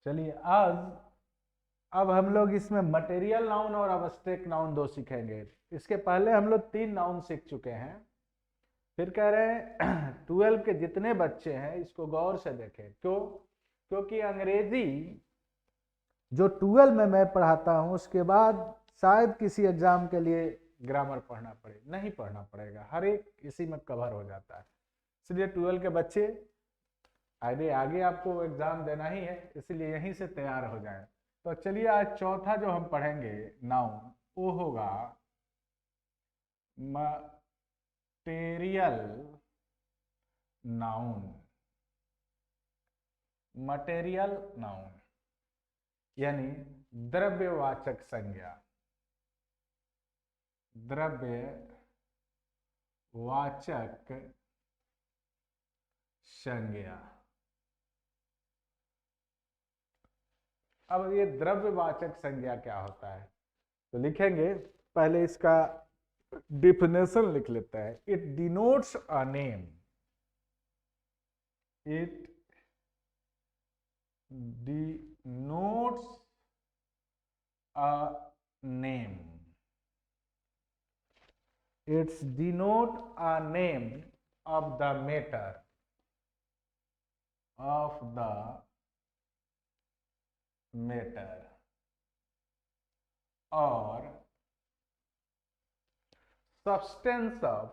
चलिए अब हम लोग इसमें मटेरियल नाउन और अब्स्ट्रैक्ट नाउन दो सीखेंगे। इसके पहले हम लोग 3 नाउन सीख चुके हैं। फिर कह रहे हैं 12 के जितने बच्चे हैं इसको गौर से देखें। क्यों? क्योंकि अंग्रेजी जो 12 में मैं पढ़ाता हूं उसके बाद शायद किसी एग्जाम के लिए ग्रामर पढ़ना पड़े, नहीं पढ़ना पड़ेगा, हर एक इसी में कवर हो जाता है। इसलिए 12 के बच्चे आगे आपको एग्जाम देना ही है, इसलिए यहीं से तैयार हो जाएं। तो चलिए आज चौथा जो हम पढ़ेंगे नाउन वो होगा मटेरियल नाउन। मटेरियल नाउन यानी द्रव्यवाचक संज्ञा। द्रव्यवाचक संज्ञा। अब ये द्रव्यवाचक संज्ञा क्या होता है तो लिखेंगे, पहले इसका डिफिनेशन लिख लेते हैं। It denotes a name. It denotes a name. It's denote a name of the matter, of the matter, or substance of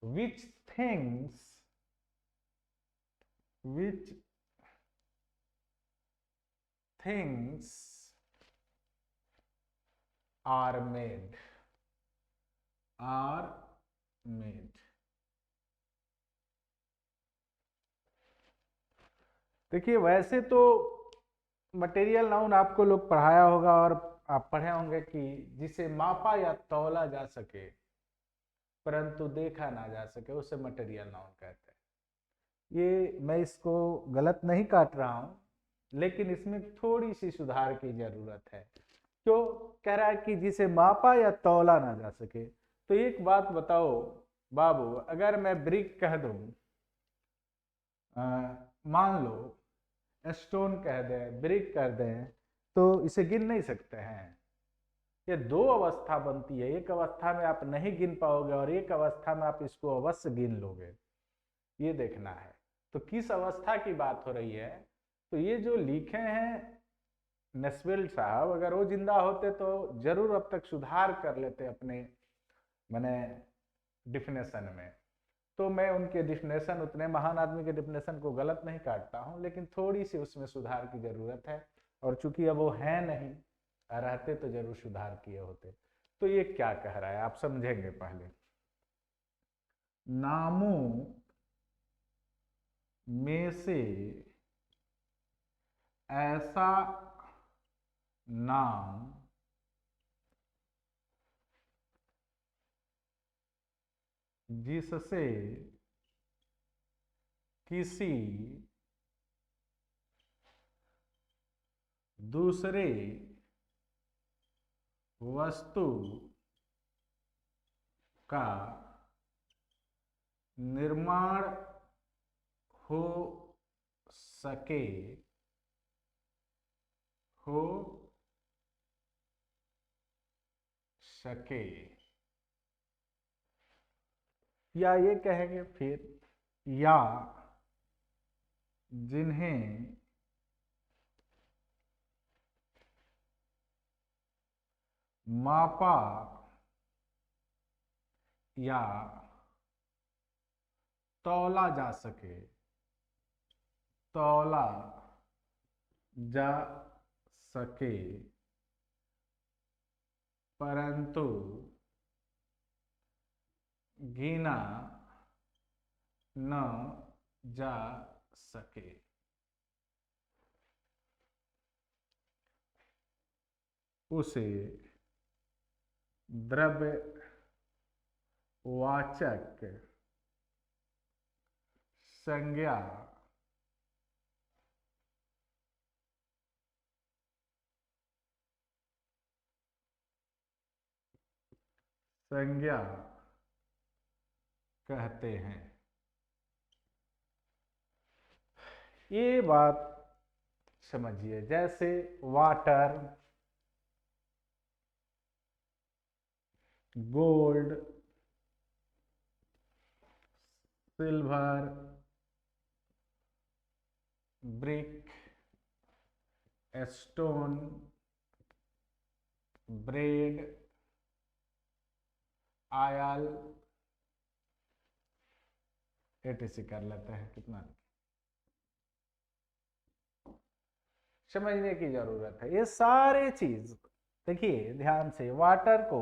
which things are made. देखिए वैसे तो मटेरियल नाउन आपको लोग पढ़ाया होगा और आप पढ़े होंगे कि जिसे मापा या तौला जा सके परंतु देखा ना जा सके उसे मटेरियल नाउन कहते हैं। ये मैं इसको गलत नहीं काट रहा हूं, लेकिन इसमें थोड़ी सी सुधार की जरूरत है। क्यों कह रहा है कि जिसे मापा या तौला ना जा सके? तो एक बात बताओ बाबू, अगर मैं ब्रिक कह दूं, मान लो स्टोन कह दें, ब्रिक कर दें, तो इसे गिन नहीं सकते हैं। ये दो अवस्था बनती है, एक अवस्था में आप नहीं गिन पाओगे और एक अवस्था में आप इसको अवश्य गिन लोगे। ये देखना है तो किस अवस्था की बात हो रही है। तो ये जो लिखे हैं नेस्वेल्ट साहब, अगर वो जिंदा होते तो जरूर अब तक सुधार कर लेते अपने मैंने डिफिनेशन में। तो मैं उनके डिफिनेशन, उतने महान आदमी के डिफिनेशन को गलत नहीं काटता हूं, लेकिन थोड़ी सी उसमें सुधार की जरूरत है। और चूंकि अब वो है नहीं, रहते तो जरूर सुधार किए होते। तो ये क्या कह रहा है आप समझेंगे। पहले नामों में से ऐसा नाम जिससे किसी दूसरे वस्तु का निर्माण हो सके, या ये कहेंगे फिर, या जिन्हें मापा या तौला जा सके, परंतु गिना न जा सके। उसे द्रव्यवाचक संज्ञा संज्ञा कहते हैं। ये बात समझिए, जैसे water, gold, silver, brick, stone, bread, oil, etc कर लेते हैं। कितना समझने की जरूरत है। ये सारे चीज देखिए ध्यान से, वाटर को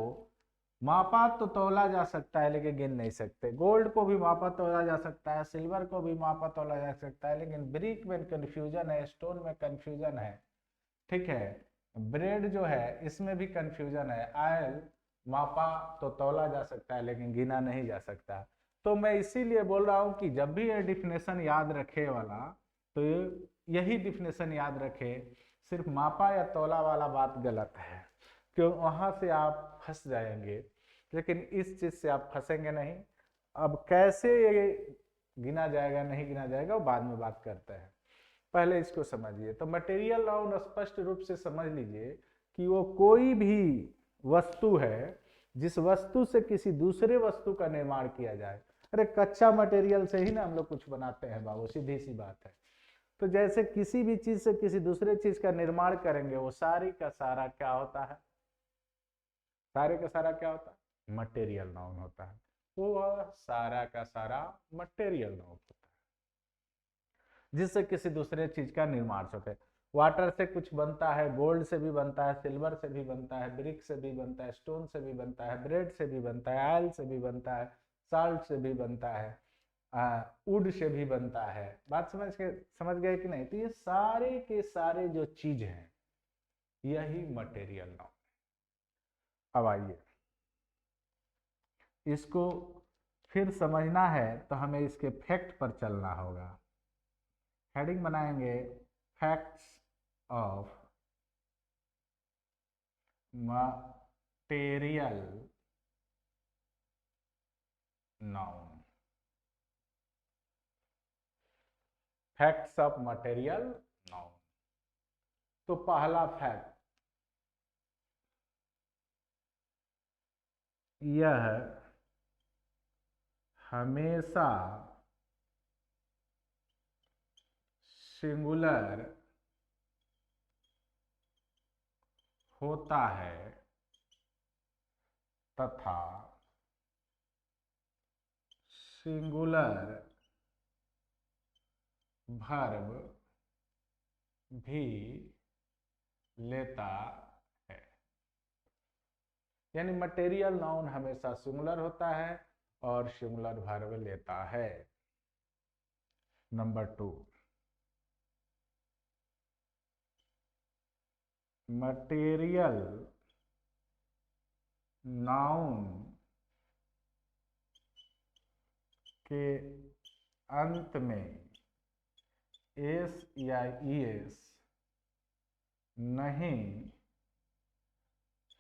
मापा तो तौला जा सकता है लेकिन गिन नहीं सकते, गोल्ड को भी मापा तौला जा सकता है, सिल्वर को भी मापा तौला जा सकता है, लेकिन ब्रिक में कंफ्यूजन है, स्टोन में कंफ्यूजन है, ठीक है, ब्रेड जो है इसमें भी कंफ्यूजन है, आयल मापा तो तौला जा सकता है लेकिन गिना नहीं जा सकता। तो मैं इसीलिए बोल रहा हूं कि जब भी ये डिफिनेशन याद रखे वाला, तो यही डिफिनेशन याद रखे, सिर्फ मापा या तौला वाला बात गलत है, क्यों वहां से आप फंस जाएंगे, लेकिन इस चीज से आप फंसेंगे नहीं। अब कैसे ये गिना जाएगा नहीं गिना जाएगा वो बाद में बात करते हैं, पहले इसको समझिए। तो मटेरियल नाउन स्पष्ट रूप से समझ लीजिए कि वो कोई भी वस्तु है जिस वस्तु से किसी दूसरे वस्तु का निर्माण किया जाए। अरे कच्चा मटेरियल से ही ना हम लोग कुछ बनाते हैं बाबू, सीधी सी बात है। तो जैसे किसी भी चीज से किसी दूसरे चीज का निर्माण करेंगे, वो सारी का सारा क्या होता है, सारे का सारा क्या होता है, मटेरियल नाउन होता है। वो सारा का सारा मटेरियल नाउन होता है जिससे किसी दूसरे चीज का निर्माण होता है। वाटर से कुछ बनता है, गोल्ड से भी बनता है, सिल्वर से भी बनता है, ब्रिक से भी बनता है, स्टोन से भी बनता है, ब्रेड से भी बनता है, ऑयल से भी बनता है, साल्ट से भी बनता है, वुड से भी बनता है। बात समझ गए कि नहीं? तो ये सारे के सारे जो चीज हैं यही मटेरियल नाउन। अब आइए इसको फिर समझना है तो हमें इसके फैक्ट पर चलना होगा। हेडिंग बनाएंगे facts of material noun. Facts of material noun. तो पहला फैक्ट, यह हमेशा सिंगुलर होता है तथा सिंगुलर वर्ब भी लेता है। यानी मटेरियल नाउन हमेशा सिंगुलर होता है और सिंगुलर वर्ब लेता है। नंबर 2, मटेरियल नाउन के अंत में एस या ईएस नहीं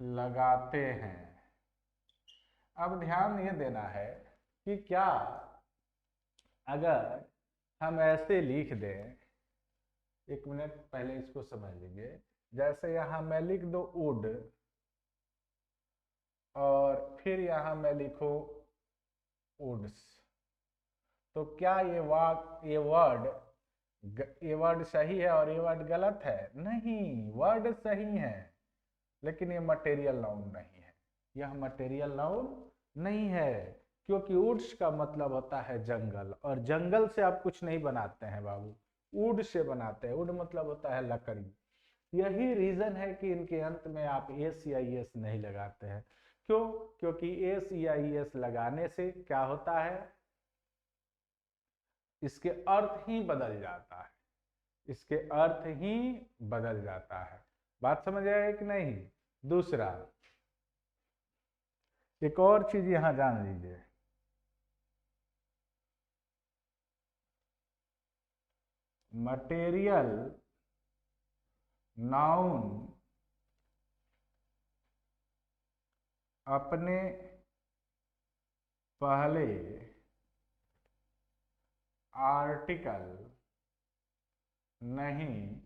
लगाते हैं। अब ध्यान ये देना है कि क्या अगर हम ऐसे लिख दें, एक मिनट पहले इसको समझ लीजिए, जैसे यहां मैं लिख दो वुड और फिर यहां मैं लिखूं वुड्स, तो क्या ये वर्ड सही है और ये वर्ड गलत है? नहीं, वर्ड सही है लेकिन ये मटेरियल नाउन नहीं है, यह मटेरियल नाउन नहीं है, क्योंकि वुड्स का मतलब होता है जंगल, और जंगल से आप कुछ नहीं बनाते हैं बाबू, वुड से बनाते हैं। वुड मतलब होता है लकड़ी। यही रीजन है कि इनके अंत में आप एस या एस नहीं लगाते हैं। क्यों? क्योंकि एस या एस लगाने से क्या होता है, इसके अर्थ ही बदल जाता है, इसके अर्थ ही बदल जाता है। बात समझ आए कि नहीं? दूसरा, एक और चीज यहां जान लीजिए, मटेरियल नाउन अपने पहले आर्टिकल नहीं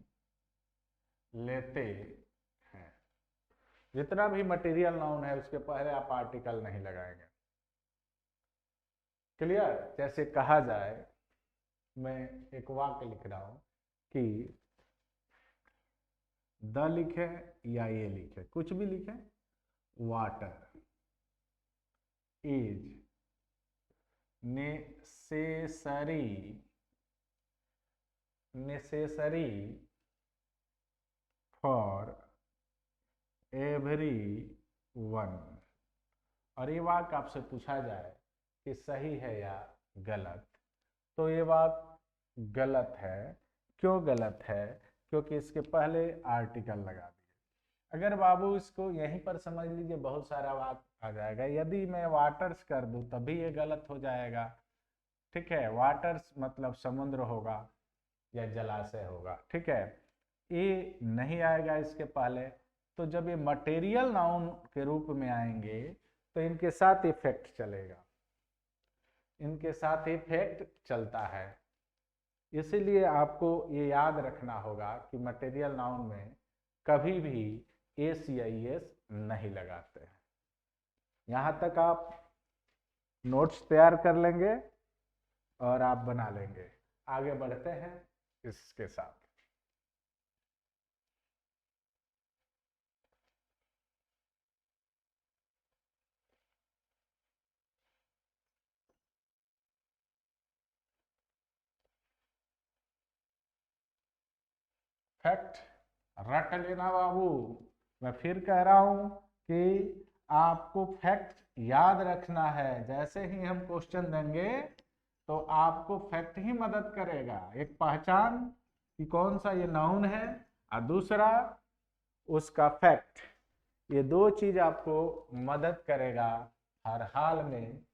लेते हैं। जितना भी मटेरियल नाउन है उसके पहले आप आर्टिकल नहीं लगाएंगे। क्लियर? जैसे कहा जाए, मैं एक वाक्य लिख रहा हूं कि द लिखे या ये लिखे, कुछ भी लिखे, water is necessary for every one. और ये वाक्य आपसे पूछा जाए कि सही है या गलत, तो ये बात गलत है। क्यों गलत है? क्योंकि इसके पहले आर्टिकल लगा दिया। अगर बाबू इसको यहीं पर समझ लीजिए, बहुत सारा बात आ जाएगा। यदि मैं वाटर्स कर दूं तभी ये गलत हो जाएगा। ठीक है, वाटर्स मतलब समुद्र होगा या जलाशय होगा। ठीक है, ये नहीं आएगा इसके पहले। तो जब ये मटेरियल नाउन के रूप में आएंगे तो इनके साथ इफेक्ट चलेगा, इनके साथ इफेक्ट चलता है। इसीलिए आपको ये याद रखना होगा कि मटेरियल नाउन में कभी भी एस या एस नहीं लगाते हैं। यहाँ तक आप नोट्स तैयार कर लेंगे और आप बना लेंगे। आगे बढ़ते हैं इसके साथ। फैक्ट रट लेना बाबू। मैं फिर कह रहा हूं कि आपको फैक्ट याद रखना है। जैसे ही हम क्वेश्चन देंगे तो आपको फैक्ट ही मदद करेगा। एक पहचान कि कौन सा ये नाउन है और दूसरा उसका फैक्ट। ये दो चीज आपको मदद करेगा हर हाल में।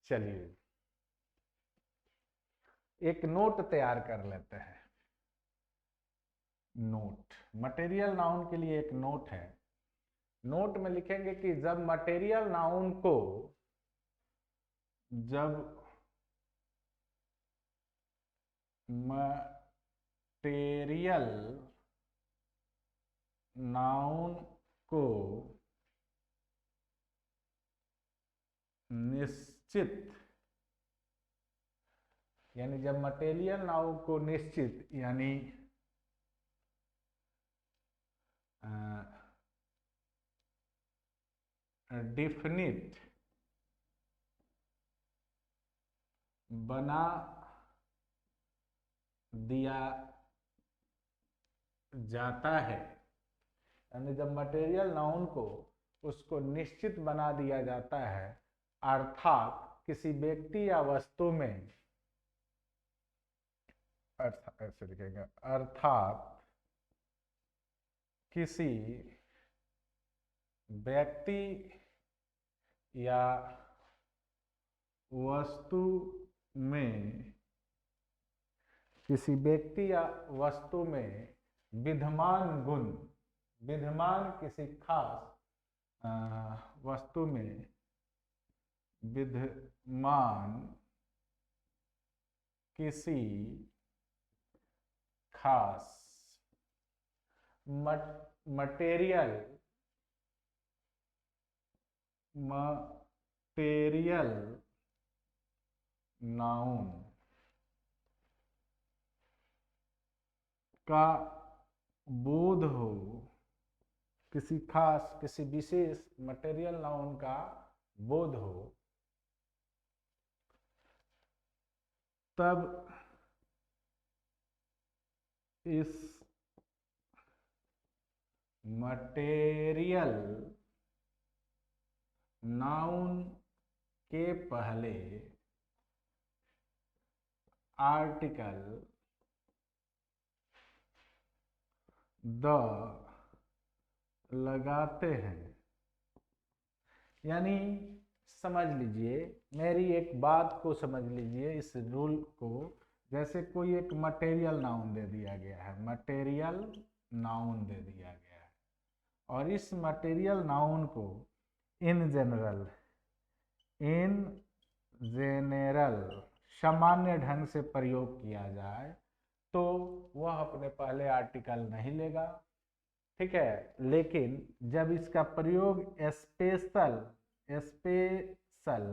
चलिए एक नोट तैयार कर लेते हैं। नोट मटेरियल नाउन के लिए एक नोट है। नोट में लिखेंगे कि जब मटेरियल नाउन को, जब मटेरियल नाउन को निश्चित, यानी जब मटेरियल नाउन को निश्चित यानी डिफिनिट बना दिया जाता है, यानी जब मटेरियल नाउन को उसको निश्चित बना दिया जाता है, अर्थात किसी व्यक्ति या वस्तु में, ऐसे लिखेंगे, अर्थात किसी व्यक्ति या वस्तु में, किसी व्यक्ति या वस्तु में विद्यमान गुण, विद्यमान किसी खास वस्तु में विद्यमान किसी खास मटेरियल नाउन का बोध हो, किसी खास, किसी विशेष मटेरियल नाउन का बोध हो, तब इस मटेरियल नाउन के पहले आर्टिकल द लगाते हैं। यानी समझ लीजिए, मेरी एक बात को समझ लीजिए, इस रूल को। जैसे कोई एक मटेरियल नाउन दे दिया गया है, मटेरियल नाउन दे दिया गया है, और इस मटेरियल नाउन को इन जनरल जेनेरल सामान्य ढंग से प्रयोग किया जाए तो वह अपने पहले आर्टिकल नहीं लेगा, ठीक है। लेकिन जब इसका प्रयोग स्पेशल स्पेशल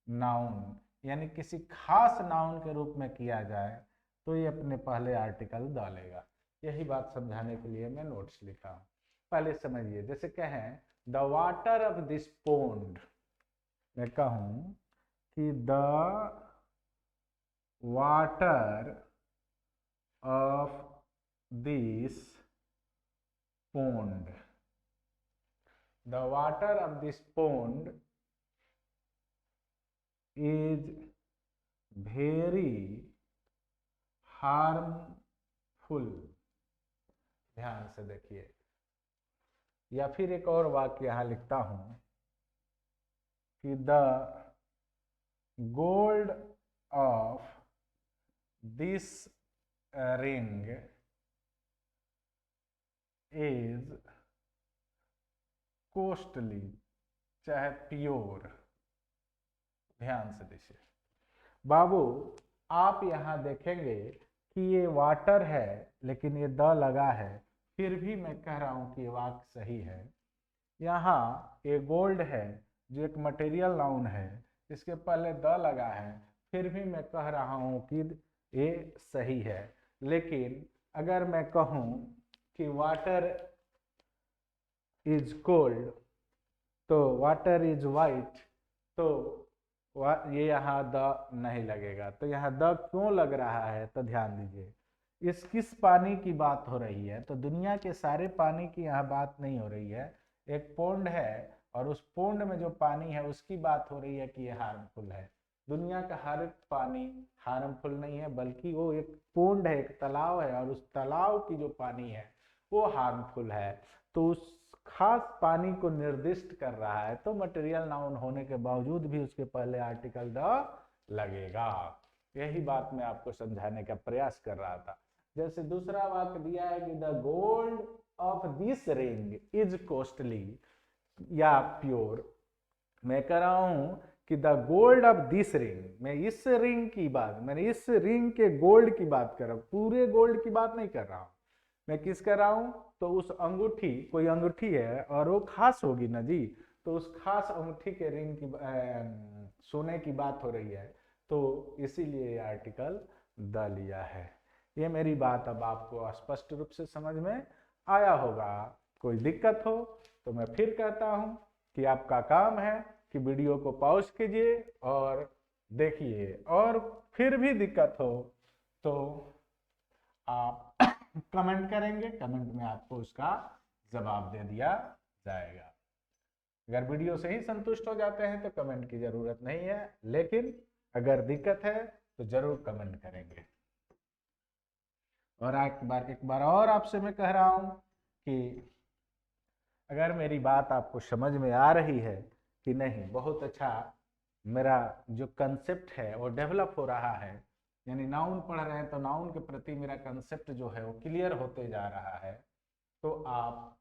नाउन यानी किसी खास नाउन के रूप में किया जाए तो ये अपने पहले आर्टिकल डालेगा। यही बात समझाने के लिए मैं नोट्स लिखा हूँ। पहले समझिए, जैसे कहें the water of this pond, मैं कहूँ कि the water of this pond, the water of this pond is very harmful। ध्यान से देखिए, या फिर एक और वाक्य यहां लिखता हूं कि the gold of this ring is costly, चाहे प्योर। ध्यान से देखिए बाबू, आप यहां देखेंगे कि ये वाटर है लेकिन ये द लगा है, फिर भी मैं कह रहा हूं कि ये वाक्य सही है। यहाँ ये गोल्ड है जो एक मटेरियल नाउन है, इसके पहले द लगा है, फिर भी मैं कह रहा हूं कि ये सही है। लेकिन अगर मैं कहूं कि वाटर इज कोल्ड तो वाटर इज वाइट, तो ये यहाँ द नहीं लगेगा। तो यहाँ द क्यों लग रहा है, तो ध्यान दीजिए, इस किस पानी की बात हो रही है, तो दुनिया के सारे पानी की यहाँ बात नहीं हो रही है। एक पोंड है और उस पोंड में जो पानी है उसकी बात हो रही है कि ये हार्मफुल है। दुनिया का हर एक पानी हार्मफुल नहीं है, बल्कि वो एक पोंड है, एक तालाब है, और उस तालाब की जो पानी है वो हार्मफुल है। तो उस खास पानी को निर्दिष्ट कर रहा है, तो मटेरियल नाउन होने के बावजूद भी उसके पहले आर्टिकल द लगेगा। यही बात मैं आपको समझाने का प्रयास कर रहा था। जैसे दूसरा वाक्य दिया है कि the gold of this ring is costly या प्योर, मैं कह रहा हूं कि the gold of this ring, मैं इस रिंग की बात, मैंने इस रिंग के गोल्ड की बात कर रहा हूं, पूरे गोल्ड की बात नहीं कर रहा हूं। मैं किस कर रहा हूं, तो उस अंगूठी, कोई अंगूठी है और वो खास होगी ना जी, तो उस खास अंगूठी के रिंग की सोने की बात हो रही है, तो इसीलिए आर्टिकल द लिया है। ये मेरी बात अब आपको स्पष्ट रूप से समझ में आया होगा। कोई दिक्कत हो तो मैं फिर कहता हूं कि आपका काम है कि वीडियो को पॉज कीजिए और देखिए, और फिर भी दिक्कत हो तो आप कमेंट करेंगे, कमेंट में आपको उसका जवाब दे दिया जाएगा। अगर वीडियो से ही संतुष्ट हो जाते हैं तो कमेंट की जरूरत नहीं है, लेकिन अगर दिक्कत है तो जरूर कमेंट करेंगे। और एक बार और आपसे मैं कह रहा हूं कि अगर मेरी बात आपको समझ में आ रही है कि नहीं, बहुत अच्छा मेरा जो कंसेप्ट है वो डेवलप हो रहा है, यानी नाउन पढ़ रहे हैं तो नाउन के प्रति मेरा कंसेप्ट जो है वो क्लियर होते जा रहा है, तो आप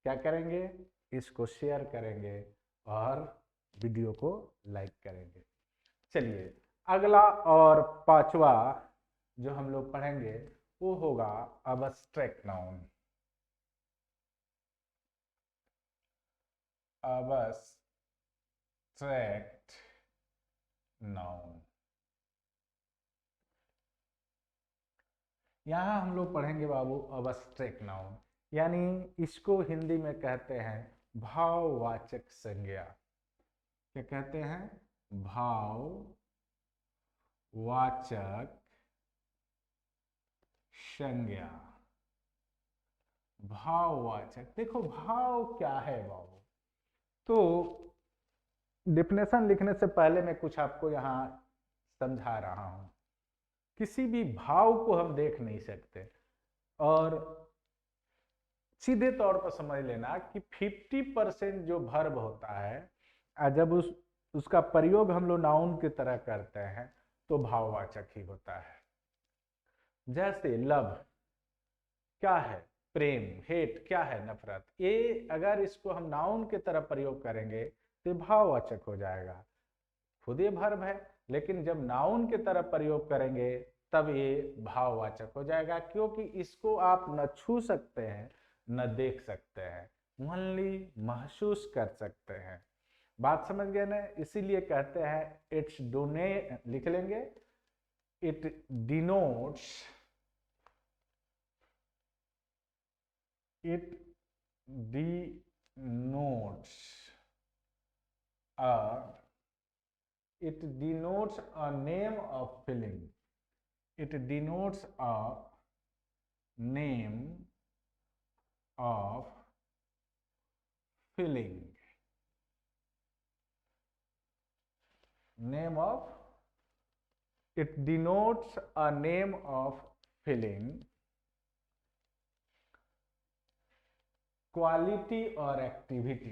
क्या करेंगे, इसको शेयर करेंगे और वीडियो को लाइक करेंगे। चलिए, अगला और पांचवा जो हम लोग पढ़ेंगे वो होगा अबस्ट्रैक्ट नाउन। अबस्ट्रैक्ट नाउन, यहाँ हम लोग पढ़ेंगे बाबू अबस्ट्रैक्ट नाउन, यानी इसको हिंदी में कहते हैं भाववाचक संज्ञा। क्या कहते हैं, भाववाचक संज्ञा। भाववाचक, देखो भाव क्या है बाबू, तो डिफिनेशन लिखने से पहले मैं कुछ आपको यहाँ समझा रहा हूं। किसी भी भाव को हम देख नहीं सकते, और सीधे तौर पर समझ लेना कि 50% जो वर्ब होता है, जब उसका प्रयोग हम लोग नाउन की तरह करते हैं तो भाववाचक ही होता है। जैसे लव क्या है, प्रेम, हेट क्या है, नफरत। ये अगर इसको हम नाउन की तरह प्रयोग करेंगे तो भाववाचक हो जाएगा। खुद ये वर्ब है, लेकिन जब नाउन की तरफ प्रयोग करेंगे तब ये भाववाचक हो जाएगा, क्योंकि इसको आप न छू सकते हैं न देख सकते हैं, ओनली महसूस कर सकते हैं। बात समझ गए ना? इसीलिए कहते हैं इट्स डोने, लिख लेंगे, it denotes, it denotes a it denotes a name of feeling. It denotes a name of feeling. Name of, it denotes a name of feeling, quality और एक्टिविटी,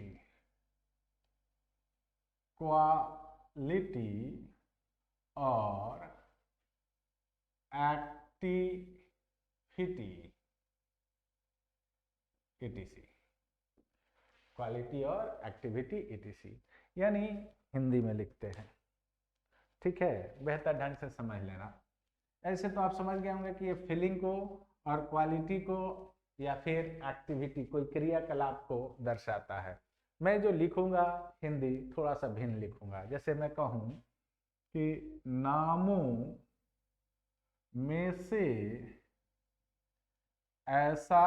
क्वालिटी और एक्टिविटी, etc. क्वालिटी और activity etc. यानी हिंदी में लिखते हैं, ठीक है? बेहतर ढंग से समझ लेना। ऐसे तो आप समझ गए होंगे कि ये फीलिंग को और क्वालिटी को या फिर एक्टिविटी, कोई क्रियाकलाप को दर्शाता है। मैं जो लिखूंगा हिंदी थोड़ा सा भिन्न लिखूंगा। जैसे मैं कहूं कि नामों में से ऐसा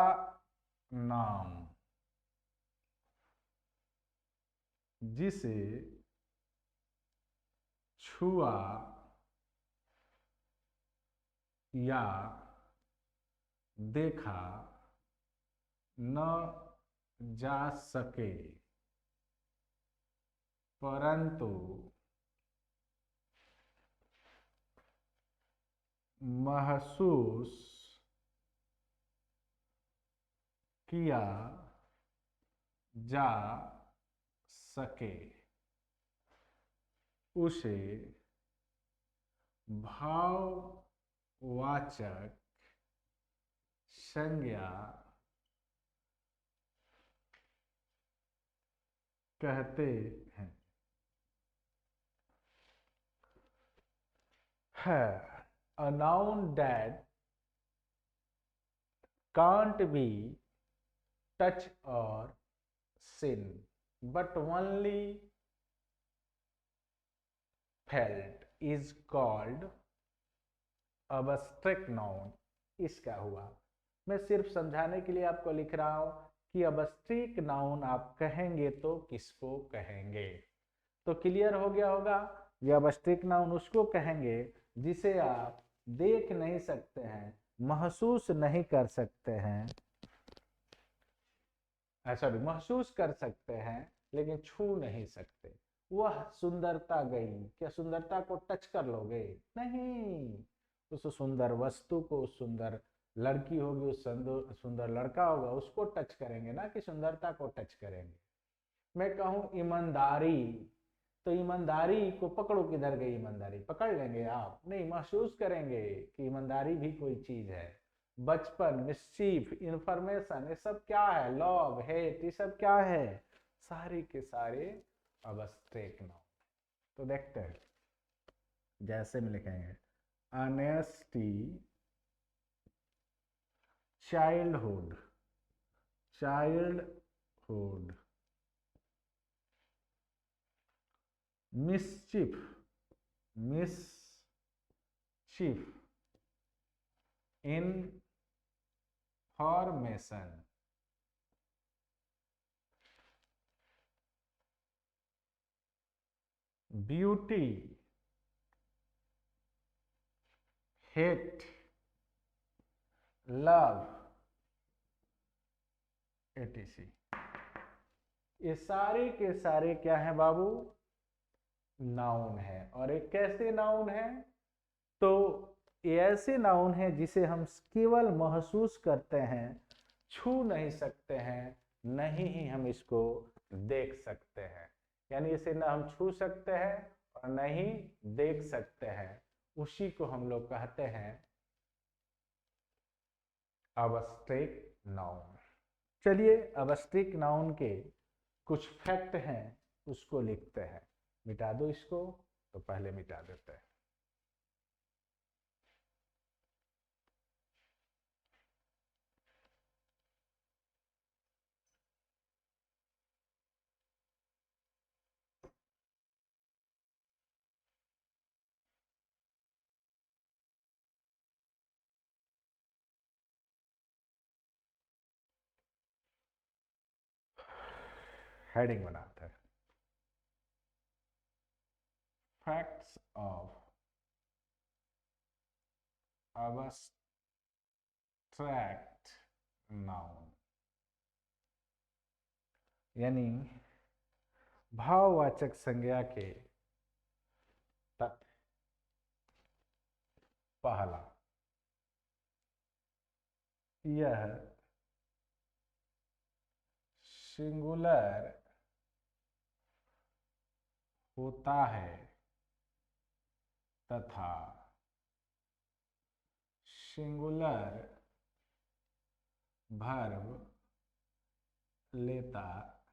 नाम जिसे छुआ या देखा न जा सके, परंतु महसूस किया जा सके, उसे भाववाचक संज्ञा कहते हैं। A noun that can't be touched or seen but only felt is called abstract noun। इसका हुआ, मैं सिर्फ समझाने के लिए आपको लिख रहा हूं कि abstract noun आप कहेंगे तो किसको कहेंगे। तो क्लियर हो गया होगा, ये abstract noun उसको कहेंगे जिसे आप देख नहीं सकते हैं, महसूस नहीं कर सकते हैं, सॉरी महसूस कर सकते हैं लेकिन छू नहीं सकते। वह सुंदरता गई, क्या सुंदरता को टच कर लोगे? नहीं, उस सुंदर वस्तु को, उस सुंदर लड़की होगी, उस सुंदर लड़का होगा, उसको टच करेंगे ना कि सुंदरता को टच करेंगे। मैं कहूं ईमानदारी, तो ईमानदारी को पकड़ो, किधर गई ईमानदारी? पकड़ लेंगे आप? नहीं, महसूस करेंगे कि ईमानदारी भी कोई चीज है। बचपन, मिस्चीफ, इंफॉर्मेशन, ये सब क्या है? लव, हेट, ये सब क्या है? सारे के सारे अब्स्ट्रैक्ट नाउन। तो देखते हैं, जैसे में लिखेंगे honesty, childhood, childhood, mischief, mischief, information, beauty, hate, love, etc. ये सारे के सारे क्या है बाबू? नाउन है। और एक कैसे नाउन है? तो ये ऐसे नाउन है जिसे हम केवल महसूस करते हैं, छू नहीं सकते हैं, नहीं ही हम इसको देख सकते हैं। यानी इसे ना हम छू सकते हैं और न ही देख सकते हैं, उसी को हम लोग कहते हैं अब्स्ट्रैक्ट नाउन। चलिए अब्स्ट्रैक्ट नाउन के कुछ फैक्ट हैं, उसको लिखते हैं। मिटा दो इसको। तो पहले मिटा देते हैं। हेडिंग बनाते हैं, फैक्ट्स ऑफ abstract noun, यानी भाववाचक संज्ञा के तथ्य। पहला, यह सिंगुलर होता है तथा सिंगुलर वर्ब लेता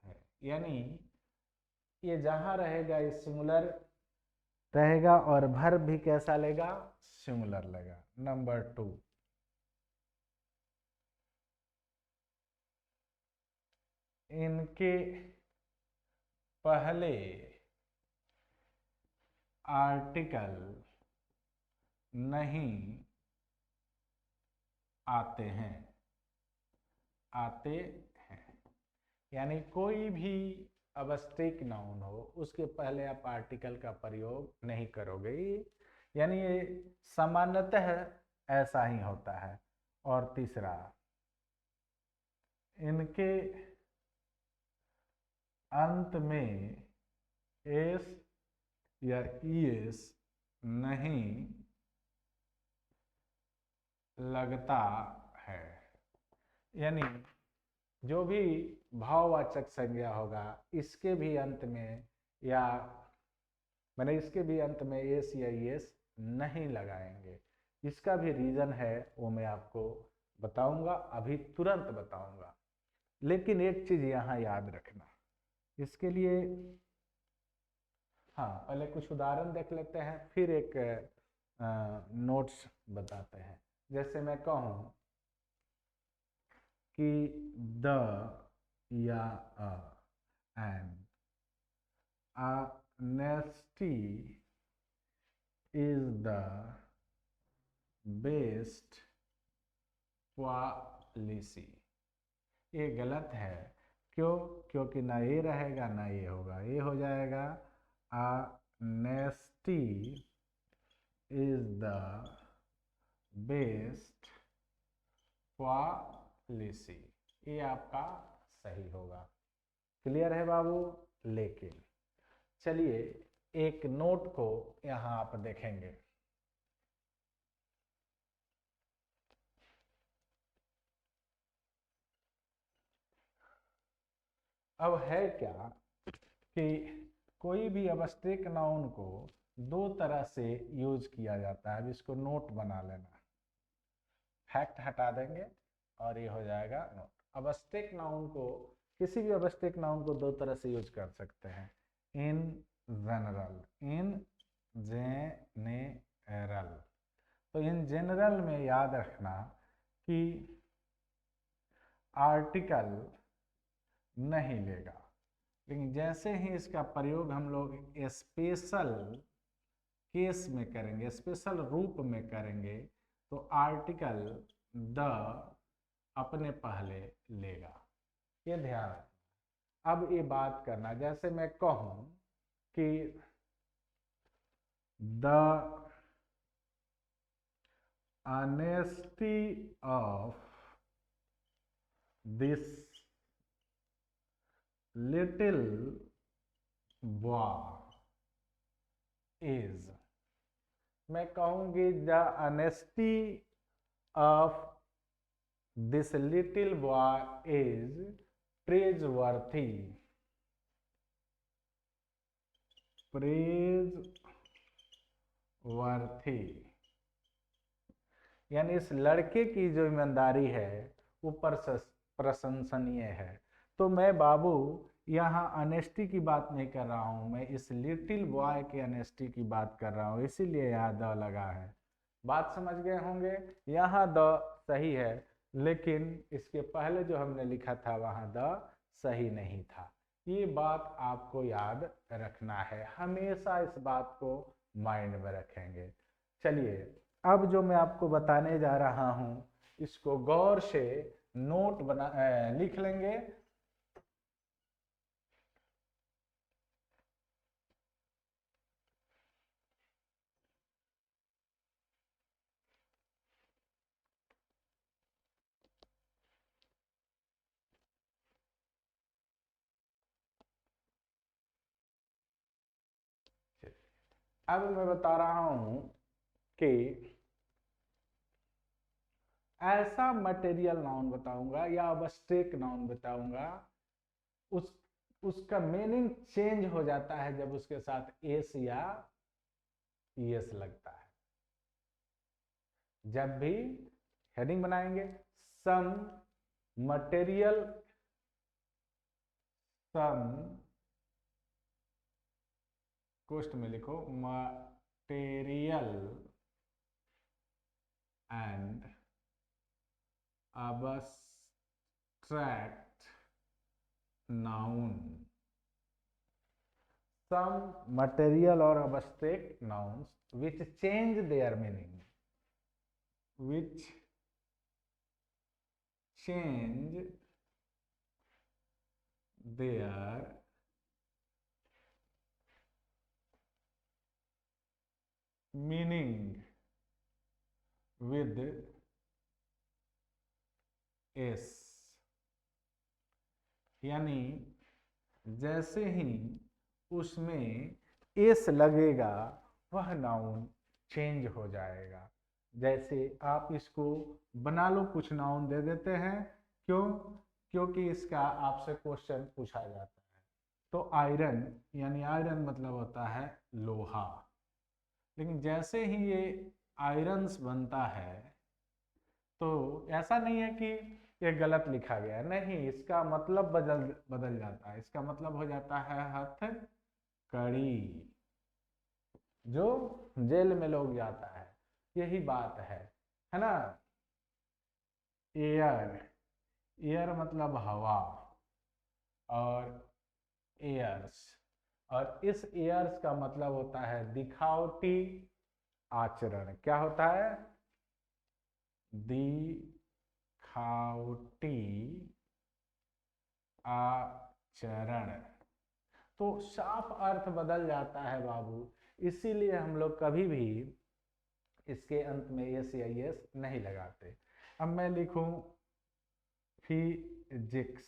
है, यानी ये जहां रहेगा ये सिंगुलर रहेगा और वर्ब भी कैसा लेगा, सिंगुलर लेगा। नंबर 2, इनके पहले आर्टिकल नहीं आते हैं, यानी कोई भी अबस्ट्रैक्ट नाउन हो उसके पहले आप आर्टिकल का प्रयोग नहीं करोगे, यानी ये सामान्यतः ऐसा ही होता है। और तीसरा, इनके अंत में एस या ईएस नहीं लगता है, यानी जो भी भाववाचक संज्ञा होगा इसके भी अंत में या मैंने इसके भी अंत में एस या ईएस नहीं लगाएंगे। इसका भी रीजन है, वो मैं आपको बताऊंगा, अभी तुरंत बताऊंगा। लेकिन एक चीज यहाँ याद रखना, इसके लिए हाँ पहले कुछ उदाहरण देख लेते हैं, फिर एक नोट्स बताते हैं। जैसे मैं कहूँ कि द या and honesty is the best policy, ये गलत है। क्यों? क्योंकि ना ये रहेगा ना ये होगा, ये हो जाएगा honesty is the best policy, ये आपका सही होगा। क्लियर है बाबू? लेकिन चलिए एक नोट को यहां आप देखेंगे। अब है क्या कि कोई भी अबस्ट्रैक्ट नाउन को दो तरह से यूज किया जाता है। अब इसको नोट बना लेना, फैक्ट हटा देंगे और ये हो जाएगा नोट। अबस्ट्रैक्ट नाउन को, किसी भी अबस्ट्रैक्ट नाउन को दो तरह से यूज कर सकते हैं। इन जनरल, तो इन जनरल में याद रखना कि आर्टिकल नहीं लेगा, लेकिन जैसे ही इसका प्रयोग हम लोग स्पेशल केस में करेंगे, स्पेशल रूप में करेंगे, तो आर्टिकल द अपने पहले लेगा, ये ध्यान रखना। अब ये बात करना, जैसे मैं कहूं कि the honesty of this little boy is, मैं कहूंगी the honesty of this little boy is praiseworthy, यानी इस लड़के की जो ईमानदारी है वो प्रशंसनीय है। तो मैं बाबू यहाँ ऑनेस्टी की बात नहीं कर रहा हूँ मैं, इस लिटिल बॉय की ऑनेस्टी की बात कर रहा हूँ, इसीलिए यहाँ द लगा है। बात समझ गए होंगे। यहाँ द सही है, लेकिन इसके पहले जो हमने लिखा था वहाँ द सही नहीं था। ये बात आपको याद रखना है, हमेशा इस बात को माइंड में रखेंगे। चलिए, अब जो मैं आपको बताने जा रहा हूँ इसको गौर से नोट लिख लेंगे। अब मैं बता रहा हूं कि ऐसा मटेरियल नाउन बताऊंगा या अब्स्ट्रैक्ट नाउन बताऊंगा, उस उसका मीनिंग चेंज हो जाता है जब उसके साथ एस या ईएस लगता है। जब भी हेडिंग बनाएंगे, सम मटेरियल, सम कोष्ठ में लिखो material and abstract noun, some material or abstract nouns which change their meaning, which change their meaning with s, यानी जैसे ही उसमें एस लगेगा वह नाउन चेंज हो जाएगा। जैसे आप इसको बना लो, कुछ नाउन दे देते हैं, क्यों? क्योंकि इसका आपसे क्वेश्चन पूछा जाता है। तो आयरन, यानी आयरन मतलब होता है लोहा, लेकिन जैसे ही ये आयरन्स बनता है तो ऐसा नहीं है कि ये गलत लिखा गया, नहीं, इसका मतलब बदल जाता है। इसका मतलब हो जाता है हथकड़ी, जो जेल में लोग जाता है, यही बात है ना। एयर, एयर मतलब हवा, और एयर्स, और इस एयर्स का मतलब होता है दिखावटी आचरण। क्या होता है? दिखावटी आचरण। तो साफ अर्थ बदल जाता है बाबू, इसीलिए हम लोग कभी भी इसके अंत में एस या एस नहीं लगाते। अब मैं लिखूं फिजिक्स,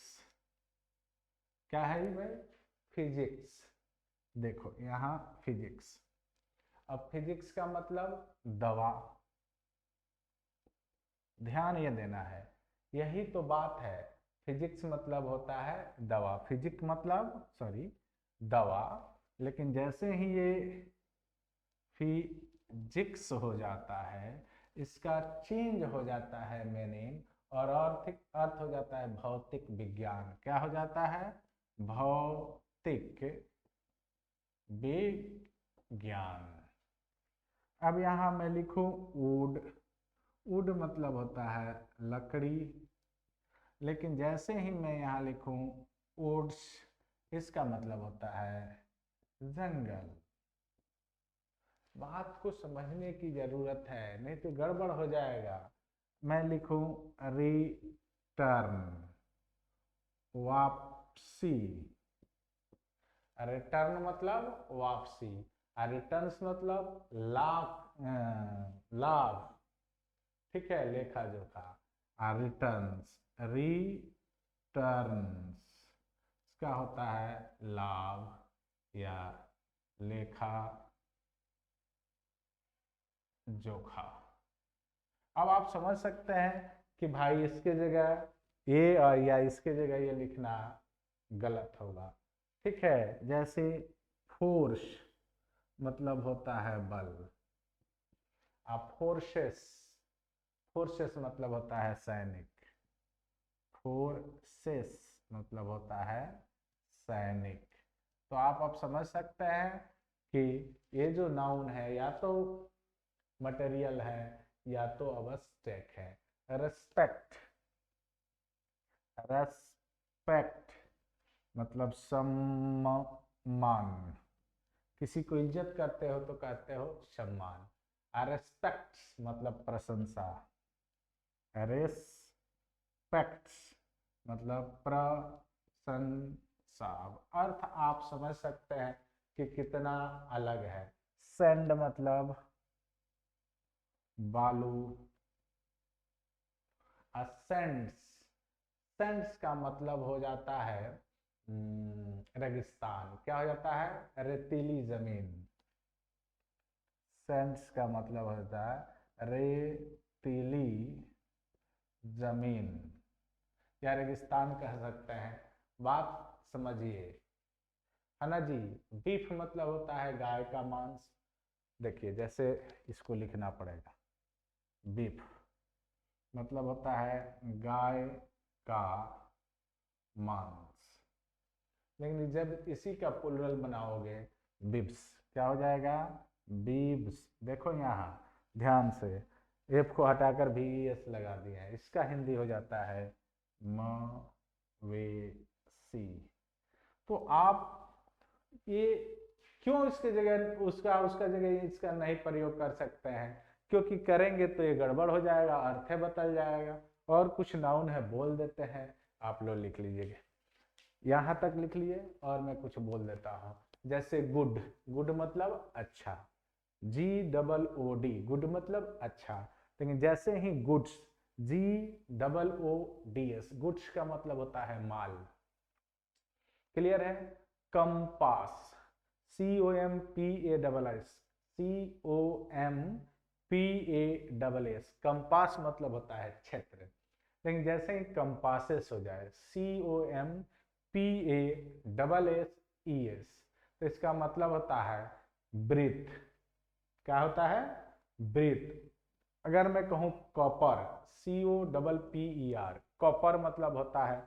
क्या है भाई? फिजिक्स। देखो यहाँ फिजिक्स, अब फिजिक्स का मतलब दवा, ध्यान ये देना है, यही तो बात है। फिजिक्स मतलब होता है दवा, फिजिक्स मतलब सॉरी दवा, लेकिन जैसे ही ये फिजिक्स हो जाता है, इसका चेंज हो जाता है मीनिंग, और अर्थ हो जाता है भौतिक विज्ञान। क्या हो जाता है? भौतिक विज्ञान। अब यहाँ मैं लिखूं वुड, वुड मतलब होता है लकड़ी, लेकिन जैसे ही मैं यहाँ लिखूं वुड्स, इसका मतलब होता है जंगल। बात को समझने की जरूरत है, नहीं तो गड़बड़ हो जाएगा। मैं लिखूं रिटर्न, वापसी। रिटर्न मतलब वापसी, और रिटर्न्स मतलब लाभ, ठीक है, लेखा जोखा। रिटर्न्स, रिटर्न्स इसका होता है लाभ या लेखा जोखा। अब आप समझ सकते हैं कि भाई इसके जगह ये और या इसके जगह ये लिखना गलत होगा, ठीक है। जैसे फोर्स मतलब होता है बल, आप फोर्सेस, फोर्सेस मतलब होता है सैनिक, फोर्सेस मतलब होता है सैनिक। तो आप अब समझ सकते हैं कि ये जो नाउन है या तो मटेरियल है या तो अवस्टेक है। रेस्पेक्ट, रेस्पेक्ट मतलब सम्मान, किसी को इज्जत करते हो तो कहते हो सम्मान। रेस्पेक्ट मतलब प्रशंसा, रेस्पेक्ट मतलब प्रशंसा। अर्थ आप समझ सकते हैं कि कितना अलग है। सैंड मतलब बालू, असेंड्स, सेंड्स का मतलब हो जाता है रेगिस्तान। क्या हो जाता है? रेतीली जमीन। सेंड्स का मतलब होता है रेतीली जमीन या रेगिस्तान कह सकते हैं। बात समझिए, है ना जी। बीफ मतलब होता है गाय का मांस। देखिए जैसे इसको लिखना पड़ेगा, बीफ मतलब होता है गाय का मांस। लेकिन जब इसी का प्लुरल बनाओगे बिब्स, क्या हो जाएगा? बीब्स। देखो यहाँ ध्यान से, एफ को हटाकर भी एस लगा दिया है, इसका हिंदी हो जाता है मवेशी। तो आप ये क्यों इसके जगह उसका उसका जगह इसका नहीं प्रयोग कर सकते हैं? क्योंकि करेंगे तो ये गड़बड़ हो जाएगा, अर्थ बदल जाएगा। और कुछ नाउन है बोल देते हैं, आप लोग लिख लीजिएगा, यहाँ तक लिख लिए और मैं कुछ बोल देता हूँ। जैसे गुड, गुड मतलब अच्छा, GOOD, गुड मतलब अच्छा। लेकिन जैसे ही गुड्स, GOODS, गुड्स का मतलब होता है माल। क्लियर है? कंपास, COMPASS, COMPASS, कंपास मतलब होता है क्षेत्र। लेकिन जैसे ही कंपासेस हो जाए, COMPASSES, तो इसका मतलब होता है ब्रीथ। क्या होता है? ब्रीथ। अगर मैं कहूं कॉपर, COPPER, कॉपर मतलब होता है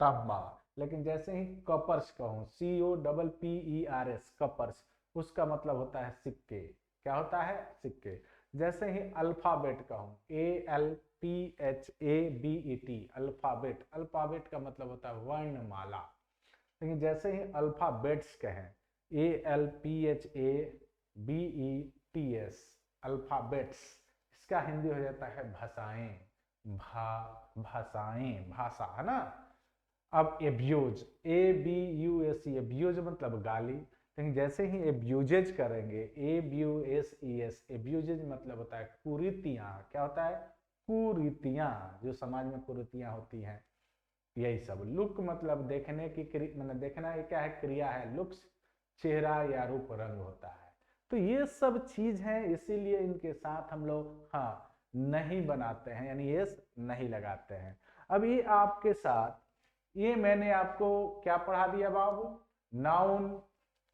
तांबा। लेकिन जैसे ही कपर्स कहूं, COPPERS, कपर्स, उसका मतलब होता है सिक्के। क्या होता है? सिक्के। जैसे ही अल्फाबेट कहूं, ALPHABET, अल्फाबेट, अल्फाबेट का मतलब होता है वर्णमाला। लेकिन जैसे ही अल्फाबेट्स कहें, ALPHABETS, अल्फाबेट्स, इसका हिंदी हो जाता है भाषाएं। भाषाएं, भाषा, है ना। अब एब्यूज, ABUSE, एब्यूज मतलब गाली। लेकिन जैसे ही एब्यूजेज करेंगे, ABUSES, एब्यूजेज मतलब होता है कुरीतियां। क्या होता है? कुरीतियां, जो समाज में कुरीतियां होती हैं, यही सब। लुक मतलब देखने की, मतलब देखना ये क्या है? क्रिया है। लुक्स चेहरा या रूप रंग होता है। तो ये सब चीज है, इसीलिए इनके साथ हम लोग हाँ नहीं बनाते हैं, यानी ये नहीं लगाते हैं। अब ये आपके साथ, ये मैंने आपको क्या पढ़ा दिया बाबू? नाउन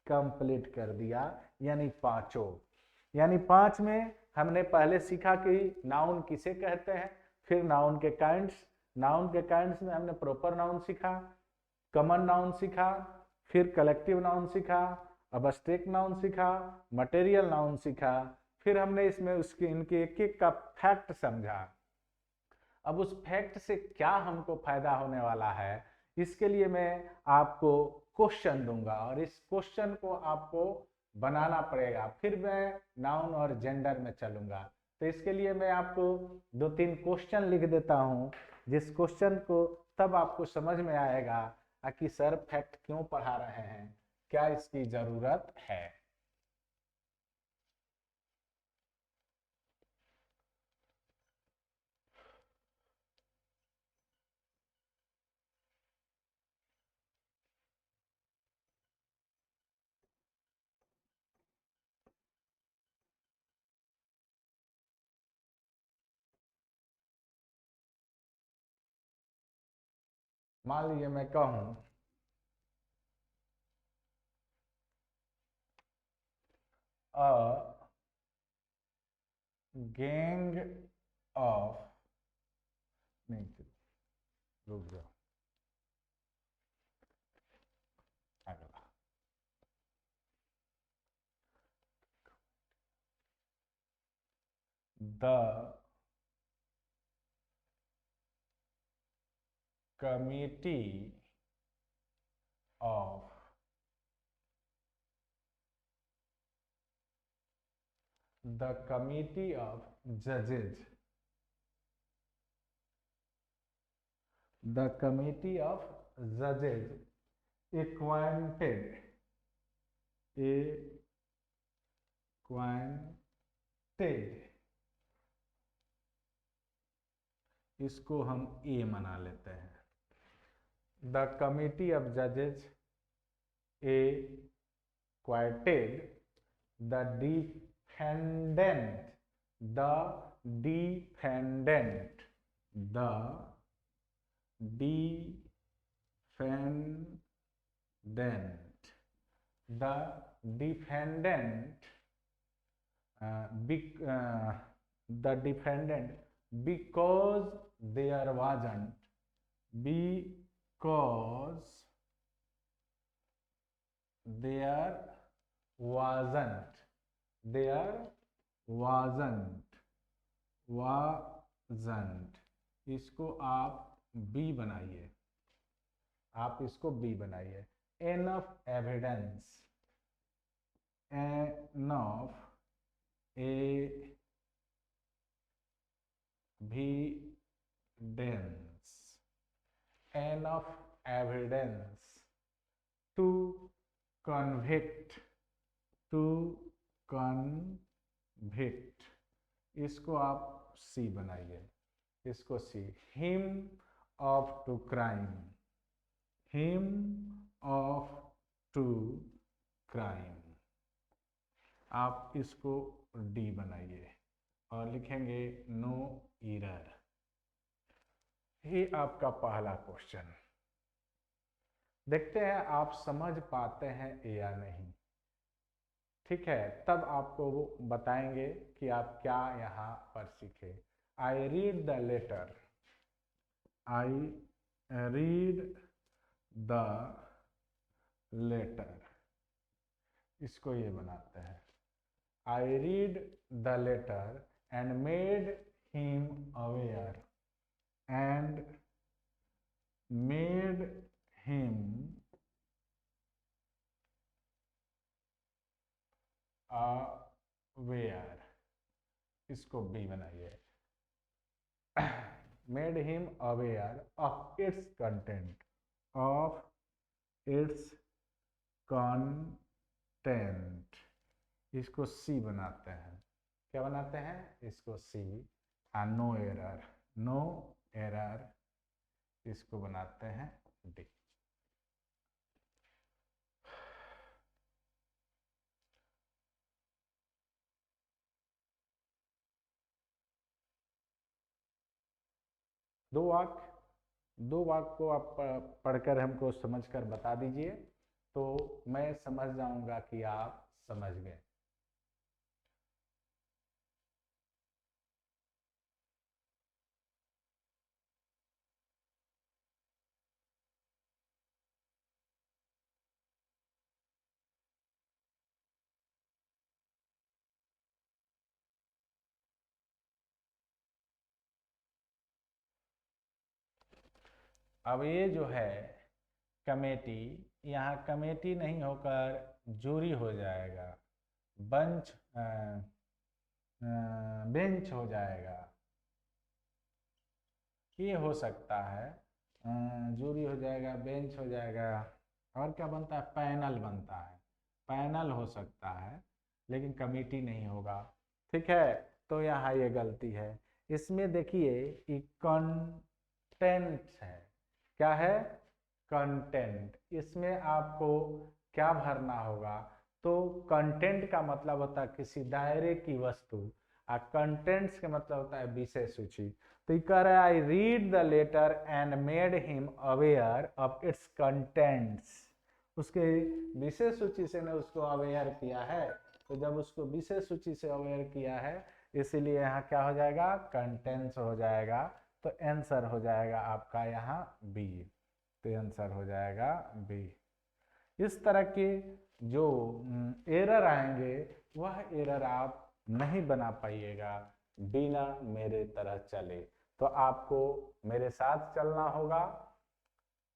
कंप्लीट कर दिया, यानी पांचों। यानी 5 में हमने पहले सीखा कि नाउन किसे कहते हैं, फिर नाउन के काइंड्स, नाउन के काइंड्स में हमने प्रॉपर नाउन सीखा, कॉमन नाउन सीखा, फिर कलेक्टिव नाउन सीखा, अबस्ट्रैक्ट नाउन सीखा, मटेरियल नाउन सीखा, फिर हमने इसमें उसके इनके एक एक का फैक्ट समझा। अब उस फैक्ट से क्या हमको फायदा होने वाला है, इसके लिए मैं आपको क्वेश्चन दूंगा और इस क्वेश्चन को आपको बनाना पड़ेगा। फिर मैं नाउन और जेंडर में चलूंगा। तो इसके लिए मैं आपको 2-3 क्वेश्चन लिख देता हूं, जिस क्वेश्चन को तब आपको समझ में आएगा कि सर फैक्ट क्यों पढ़ा रहे हैं, क्या इसकी जरूरत है। मान लीजिए मैं कहूं अ गैंग ऑफ, नहीं रुक जाओ, the committee of judges, the committee of judges acquainted इसको हम ए बना लेते हैं। द कमिटी ऑफ जजेस acquitted the defendant the defendant because there wasn't इसको आप बी बनाइए, आप इसको बी बनाइए। enough evidence to convict इसको आप सी बनाइए, इसको सी। him of to crime आप इसको डी बनाइए और लिखेंगे नो एरर। ये आपका पहला क्वेश्चन। देखते हैं आप समझ पाते हैं या नहीं। ठीक है, तब आपको वो बताएंगे कि आप क्या यहाँ पर सीखे। आई रीड द लेटर, इसको ये बनाते हैं। I read the letter and made him aware इसको बी बनाइए। Made him aware of its content इसको सी बनाते हैं। क्या बनाते हैं? इसको सी। नो एरर इसको बनाते हैं डी। दो वाक्य को आप पढ़कर हमको समझकर बता दीजिए, तो मैं समझ जाऊंगा कि आप समझ गए। अब ये जो है कमेटी, यहाँ कमेटी नहीं होकर जूरी हो जाएगा, बेंच हो जाएगा। ये हो सकता है, जूरी हो जाएगा, बेंच हो जाएगा, और क्या बनता है? पैनल बनता है, पैनल हो सकता है, लेकिन कमेटी नहीं होगा। ठीक है, तो यहाँ ये गलती है। इसमें देखिए कंटेंट है। क्या है? कंटेंट। इसमें आपको क्या भरना होगा? तो कंटेंट का मतलब होता है किसी दायरे की वस्तु, और कंटेंट्स का मतलब होता है विषय सूची। तो ये कह रहा है I read the letter and made him aware of its contents. उसके विषय सूची से ने उसको अवेयर किया है, तो जब उसको विषय सूची से अवेयर किया है, इसीलिए यहाँ क्या हो जाएगा? कंटेंट्स हो जाएगा। तो आंसर हो जाएगा आपका यहाँ बी। तो आंसर हो जाएगा बी। इस तरह के जो एरर आएंगे वह एरर आप नहीं बना पाइएगा, बिना मेरे तरह चले। तो आपको मेरे साथ चलना होगा,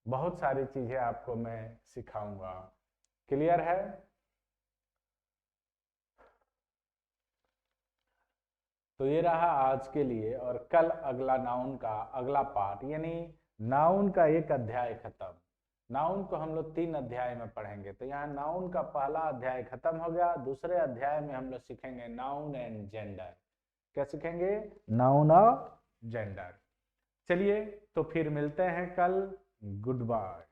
बहुत सारी चीजें आपको मैं सिखाऊंगा। क्लियर है? तो ये रहा आज के लिए, और कल अगला नाउन का अगला पार्ट, यानी नाउन का एक अध्याय खत्म। नाउन को हम लोग 3 अध्याय में पढ़ेंगे। तो यहाँ नाउन का पहला अध्याय खत्म हो गया। दूसरे अध्याय में हम लोग सीखेंगे नाउन एंड जेंडर। क्या सीखेंगे? नाउन और जेंडर। चलिए तो फिर मिलते हैं कल। Good bye.